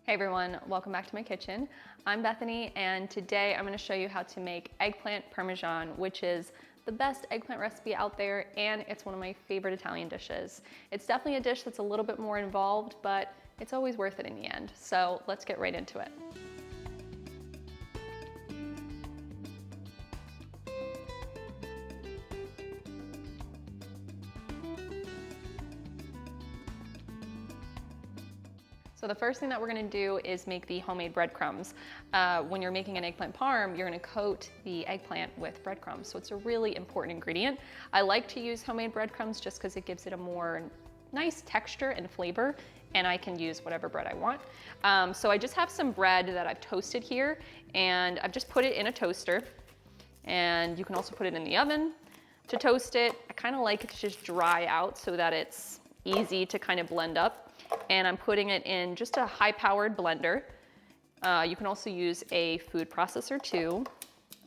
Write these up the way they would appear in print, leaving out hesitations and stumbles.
Hey everyone, welcome back to my kitchen. I'm Bethany and today I'm going to show you how to make eggplant parmesan, which is the best eggplant recipe out there and it's one of my favorite Italian dishes. It's definitely a dish that's a little bit more involved, but it's always worth it in the end. So let's get right into it. So the first thing that we're gonna do is make the homemade breadcrumbs. When you're making an eggplant parm, you're gonna coat the eggplant with breadcrumbs. So it's a really important ingredient. I like to use homemade breadcrumbs just because it gives it a more nice texture and flavor, and I can use whatever bread I want. So I just have some bread that I've toasted here, and I've just put it in a toaster, and you can also put it in the oven to toast it. I kind of like it to just dry out so that it's easy to kind of blend up. And I'm putting it in just a high-powered blender. You can also use a food processor too.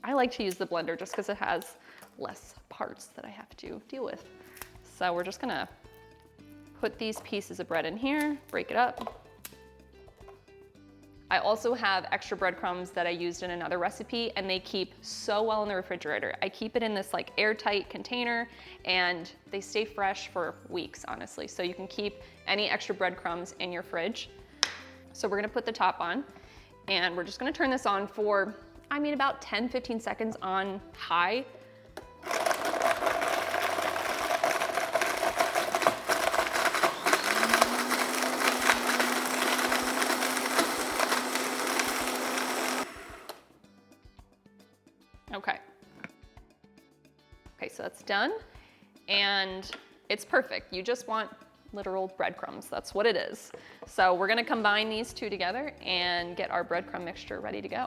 I like to use the blender just because it has less parts that I have to deal with. So we're just gonna put these pieces of bread in here, break it up. I also have extra breadcrumbs that I used in another recipe and they keep so well in the refrigerator. I keep it in this like airtight container and they stay fresh for weeks, honestly. So you can keep any extra breadcrumbs in your fridge. So we're gonna put the top on and we're just gonna turn this on for, about 10-15 seconds on high. Okay, so that's done, and it's perfect. You just want literal breadcrumbs. That's what it is. So we're gonna combine these two together and get our breadcrumb mixture ready to go.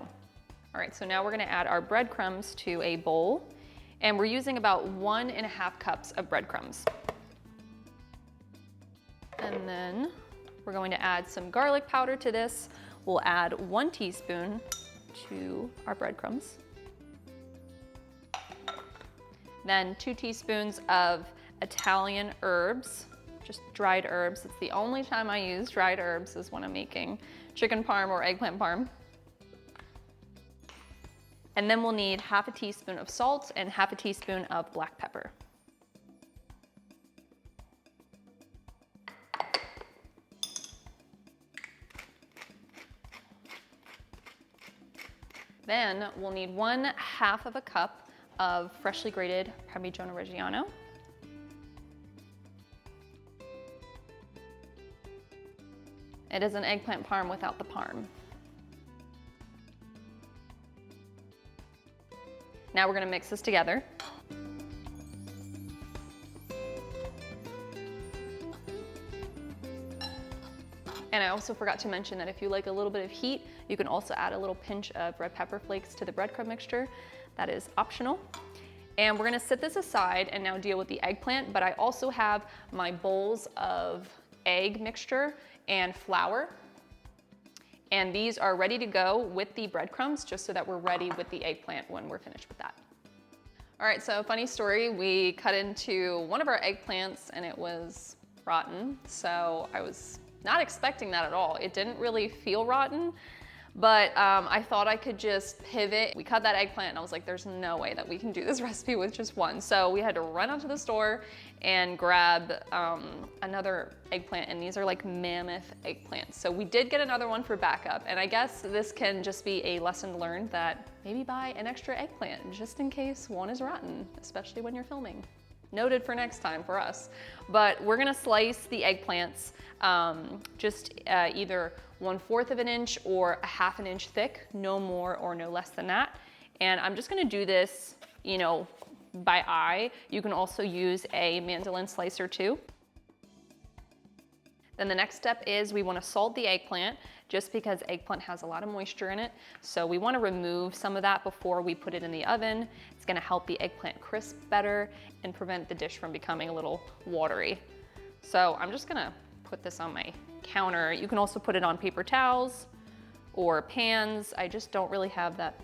All right, so now we're gonna add our breadcrumbs to a bowl, and we're using about 1.5 cups of breadcrumbs. And then we're going to add some garlic powder to this. We'll add 1 teaspoon to our breadcrumbs. Then 2 teaspoons of Italian herbs, just dried herbs. It's the only time I use dried herbs is when I'm making chicken parm or eggplant parm. And then we'll need 1/2 teaspoon of salt and 1/2 teaspoon of black pepper. Then we'll need 1/2 cup of freshly grated Parmigiano Reggiano. It is an eggplant parm without the parm. Now we're gonna mix this together. And I also forgot to mention that if you like a little bit of heat, you can also add a little pinch of red pepper flakes to the breadcrumb mixture. That is optional. And we're gonna set this aside and now deal with the eggplant, but I also have my bowls of egg mixture and flour. And these are ready to go with the breadcrumbs, just so that we're ready with the eggplant when we're finished with that. All right, so funny story, we cut into one of our eggplants and it was rotten. So I was not expecting that at all. It didn't really feel rotten, but I thought I could just pivot. We cut that eggplant and I was like, there's no way that we can do this recipe with just one. So we had to run out to the store and grab another eggplant, and these are like mammoth eggplants. So we did get another one for backup, and I guess this can just be a lesson learned that maybe buy an extra eggplant just in case one is rotten, especially when you're filming. Noted for next time for us. But we're gonna slice the eggplants either 1/4 of an inch or 1/2 inch thick, no more or no less than that. And I'm just gonna do this, by eye. You can also use a mandolin slicer too. Then the next step is we wanna salt the eggplant, just because eggplant has a lot of moisture in it. So we wanna remove some of that before we put it in the oven. It's gonna help the eggplant crisp better and prevent the dish from becoming a little watery. So I'm just gonna put this on my counter. You can also put it on paper towels or pans. I just don't really have that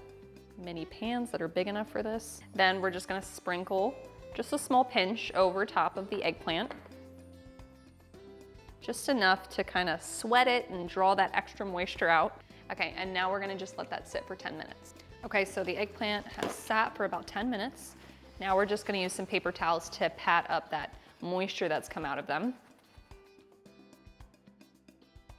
many pans that are big enough for this. Then we're just gonna sprinkle just a small pinch over top of the eggplant. just enough to kind of sweat it and draw that extra moisture out. Okay, and now we're gonna just let that sit for 10 minutes. Okay, so the eggplant has sat for about 10 minutes. Now we're just gonna use some paper towels to pat up that moisture that's come out of them.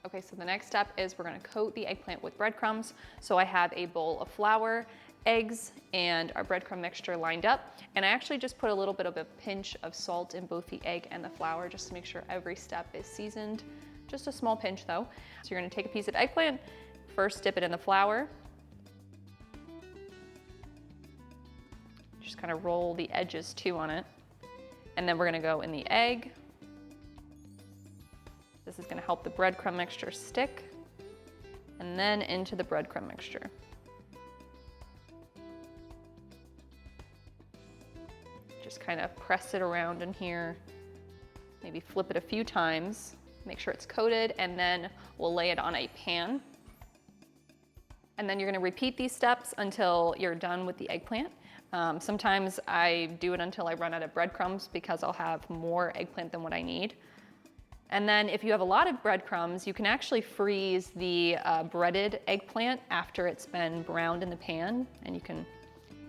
Okay, so the next step is we're gonna coat the eggplant with breadcrumbs. So I have a bowl of flour, eggs, and our breadcrumb mixture lined up. And I actually just put a little bit of a pinch of salt in both the egg and the flour just to make sure every step is seasoned. Just a small pinch though. So you're gonna take a piece of eggplant, first dip it in the flour. Just kind of roll the edges too on it. And then we're gonna go in the egg. This is gonna help the breadcrumb mixture stick. And then into the breadcrumb mixture. Just kind of press it around in here. Maybe flip it a few times. Make sure it's coated, and then we'll lay it on a pan. And then you're gonna repeat these steps until you're done with the eggplant. Sometimes I do it until I run out of breadcrumbs because I'll have more eggplant than what I need. And then if you have a lot of breadcrumbs, you can actually freeze the breaded eggplant after it's been browned in the pan, and you can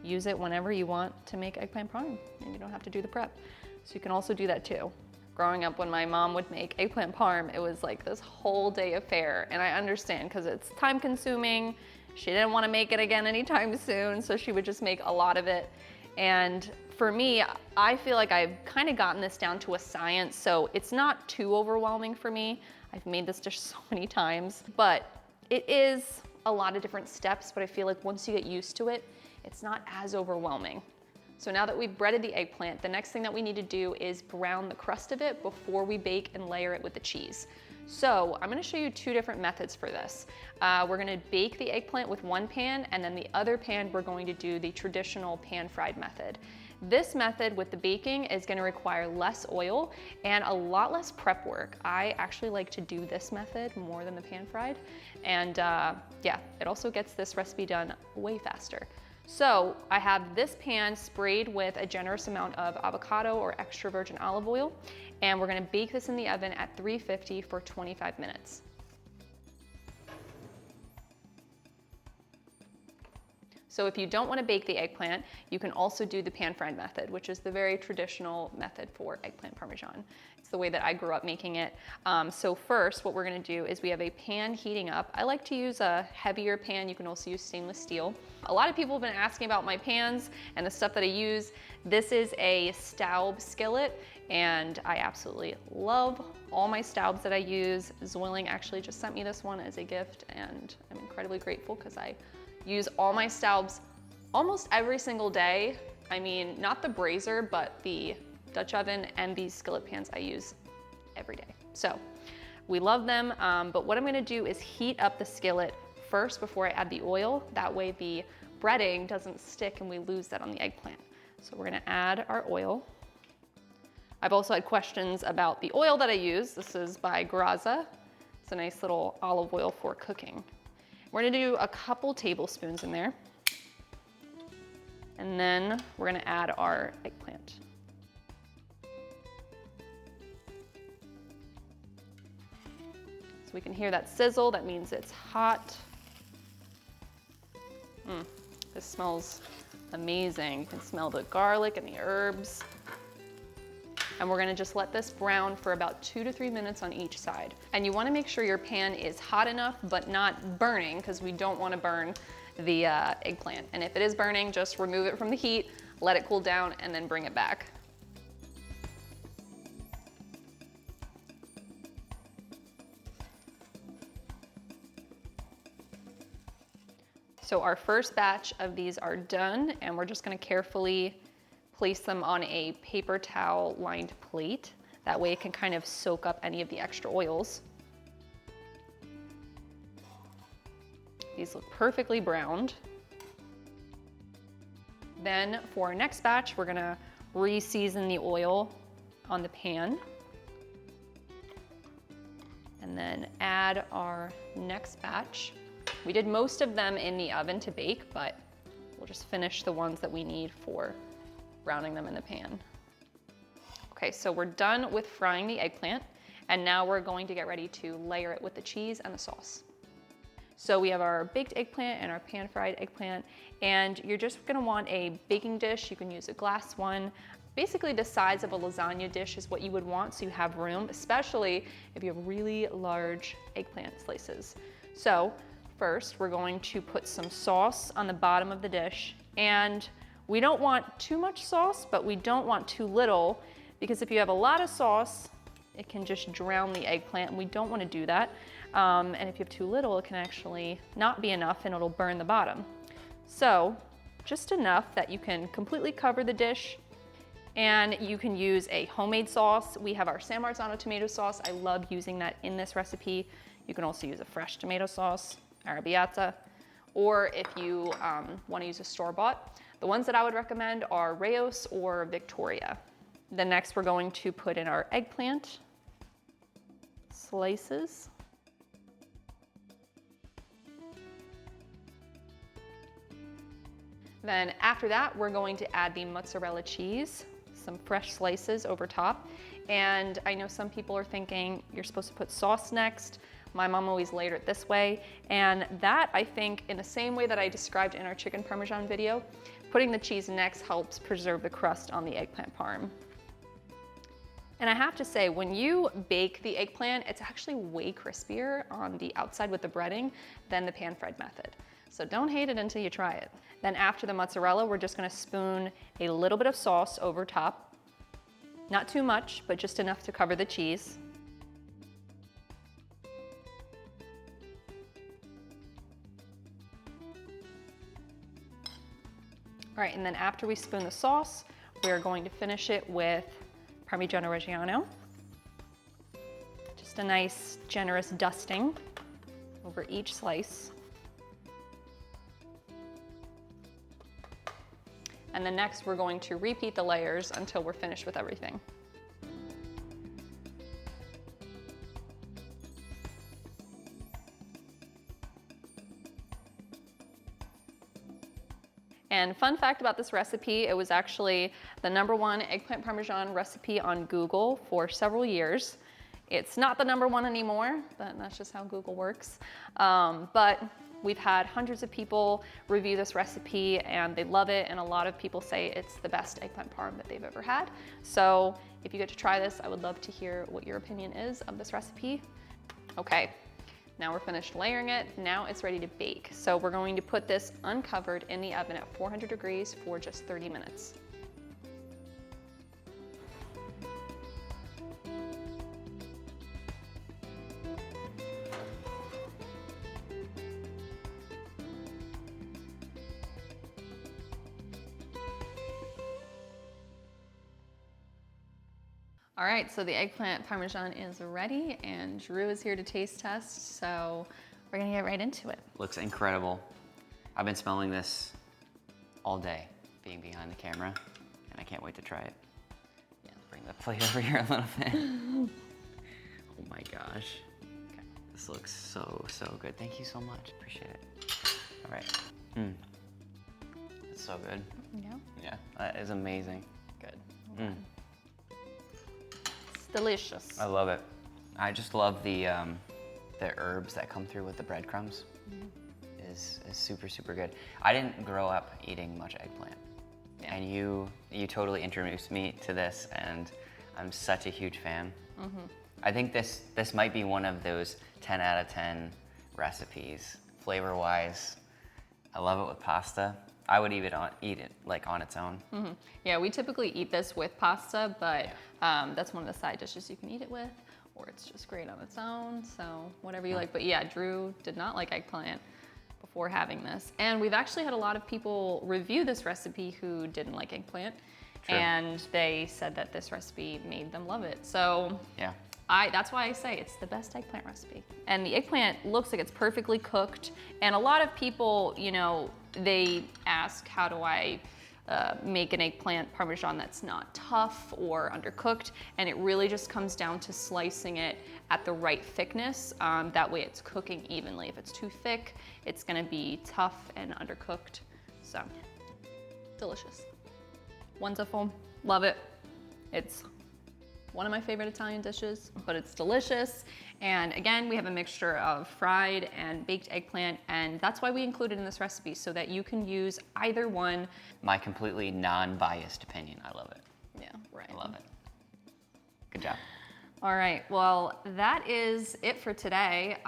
use it whenever you want to make eggplant parm, and you don't have to do the prep. So you can also do that too. Growing up, when my mom would make eggplant parm, it was like this whole day affair, and I understand because it's time consuming. She didn't want to make it again anytime soon, so she would just make a lot of it. And for me, I feel like I've kind of gotten this down to a science, so it's not too overwhelming for me. I've made this dish so many times, but it is a lot of different steps, but I feel like once you get used to it, it's not as overwhelming. So now that we've breaded the eggplant, the next thing that we need to do is brown the crust of it before we bake and layer it with the cheese. So I'm gonna show you two different methods for this. We're gonna bake the eggplant with one pan, and then the other pan we're going to do the traditional pan-fried method. This method with the baking is gonna require less oil and a lot less prep work. I actually like to do this method more than the pan-fried. And yeah, it also gets this recipe done way faster. So I have this pan sprayed with a generous amount of avocado or extra virgin olive oil, and we're gonna bake this in the oven at 350 for 25 minutes. So if you don't want to bake the eggplant, you can also do the pan-fried method, which is the very traditional method for eggplant parmesan. It's the way that I grew up making it. So first, what we're going to do is we have a pan heating up. I like to use a heavier pan. You can also use stainless steel. A lot of people have been asking about my pans and the stuff that I use. This is a Staub skillet, and I absolutely love all my Staubs that I use. Zwilling actually just sent me this one as a gift, and I'm incredibly grateful because I use all my Staubs almost every single day. I mean, not the brazier, but the Dutch oven and these skillet pans I use every day. So we love them, but what I'm gonna do is heat up the skillet first before I add the oil. That way the breading doesn't stick and we lose that on the eggplant. So we're gonna add our oil. I've also had questions about the oil that I use. This is by Graza. It's a nice little olive oil for cooking. We're gonna do a couple tablespoons in there. And then we're gonna add our eggplant. So we can hear that sizzle, that means it's hot. This smells amazing. You can smell the garlic and the herbs. And we're gonna just let this brown for about 2 to 3 minutes on each side. And you wanna make sure your pan is hot enough, but not burning, because we don't wanna burn the eggplant. And if it is burning, just remove it from the heat, let it cool down, and then bring it back. So our first batch of these are done, and we're just gonna carefully place them on a paper towel lined plate. That way it can kind of soak up any of the extra oils. These look perfectly browned. Then for our next batch, we're gonna re-season the oil on the pan. And then add our next batch. We did most of them in the oven to bake, but we'll just finish the ones that we need for browning them in the pan. Okay, so we're done with frying the eggplant, And now we're going to get ready to layer it with the cheese and the sauce. So we have our baked eggplant and our pan-fried eggplant, and you're just gonna want a baking dish. You can use a glass one. Basically the size of a lasagna dish is what you would want, so you have room, especially if you have really large eggplant slices. So first we're going to put some sauce on the bottom of the dish, and we don't want too much sauce, but we don't want too little, because if you have a lot of sauce, it can just drown the eggplant, and we don't want to do that. And if you have too little, it can actually not be enough and it'll burn the bottom. So just enough that you can completely cover the dish, and you can use a homemade sauce. We have our San Marzano tomato sauce. I love using that in this recipe. You can also use a fresh tomato sauce, arrabbiata, or if you want to use a store-bought. The ones that I would recommend are Rayos or Victoria. Then next we're going to put in our eggplant slices. Then after that, we're going to add the mozzarella cheese, some fresh slices over top. And I know some people are thinking you're supposed to put sauce next. My mom always layered it this way. And that, I think, in the same way that I described in our chicken Parmesan video, putting the cheese next helps preserve the crust on the eggplant parm. And I have to say, when you bake the eggplant, it's actually way crispier on the outside with the breading than the pan-fried method. So don't hate it until you try it. Then after the mozzarella, we're just gonna spoon a little bit of sauce over top. Not too much, but just enough to cover the cheese. All right, and then after we spoon the sauce, we're going to finish it with Parmigiano Reggiano. Just a nice, generous dusting over each slice. And then next, we're going to repeat the layers until we're finished with everything. And fun fact about this recipe, it was actually the #1 eggplant Parmesan recipe on Google for several years. It's not the #1 anymore, but that's just how Google works. But we've had hundreds of people review this recipe and they love it, and a lot of people say it's the best eggplant parm that they've ever had. So if you get to try this, I would love to hear what your opinion is of this recipe. Okay. Now we're finished layering it. Now it's ready to bake. So we're going to put this uncovered in the oven at 400 degrees for just 30 minutes. All right, so the eggplant Parmesan is ready and Drew is here to taste test, so we're gonna get right into it. Looks incredible. I've been smelling this all day, being behind the camera, and I can't wait to try it. Yeah, bring the plate over here a little bit. Oh my gosh. Okay. This looks so, so good. Thank you so much, appreciate it. All right. It's so good. Yeah? Yeah, that is amazing. Good. Delicious. I love it. I just love the herbs that come through with the breadcrumbs. Is super, super good. I didn't grow up eating much eggplant. Yeah. And you totally introduced me to this, and I'm such a huge fan. I think this might be one of those 10 out of 10 recipes, flavor-wise. I love it with pasta. I would eat it like on its own. Yeah, we typically eat this with pasta, but that's one of the side dishes you can eat it with, or it's just great on its own, so whatever you like. But yeah, Drew did not like eggplant before having this. And we've actually had a lot of people review this recipe who didn't like eggplant. True. And they said that this recipe made them love it. So yeah. That's why I say it's the best eggplant recipe. And the eggplant looks like it's perfectly cooked. And a lot of people, you know, they ask, how do I make an eggplant Parmesan that's not tough or undercooked? And it really just comes down to slicing it at the right thickness. That way it's cooking evenly. If it's too thick, it's gonna be tough and undercooked. So, delicious. Wonderful, love it. It's one of my favorite Italian dishes, but it's delicious. And again, we have a mixture of fried and baked eggplant, and that's why we include it in this recipe, so that you can use either one. My completely non-biased opinion. I love it. Yeah, right. I love it. Good job. All right, well, that is it for today.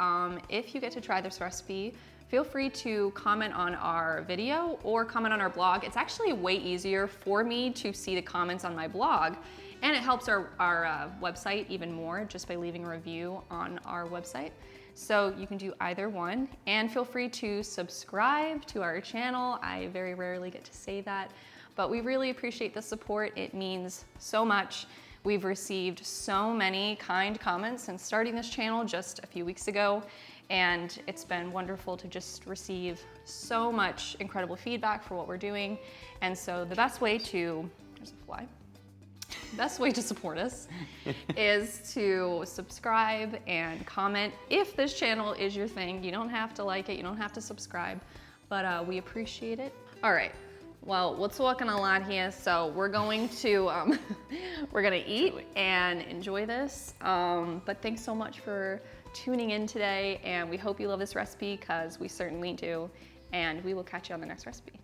If you get to try this recipe, feel free to comment on our video or comment on our blog. It's actually way easier for me to see the comments on my blog, and it helps our website even more just by leaving a review on our website. So you can do either one, and feel free to subscribe to our channel. I very rarely get to say that, but we really appreciate the support. It means so much. We've received so many kind comments since starting this channel just a few weeks ago, and it's been wonderful to just receive so much incredible feedback for what we're doing. And so the best way to, there's a fly. The best way to support us is to subscribe and comment. If this channel is your thing, you don't have to like it, you don't have to subscribe, but we appreciate it. All right. Well, we're talking a lot here, so we're going to we're gonna eat and enjoy this. But thanks so much for tuning in today, and we hope you love this recipe, because we certainly do. And we will catch you on the next recipe.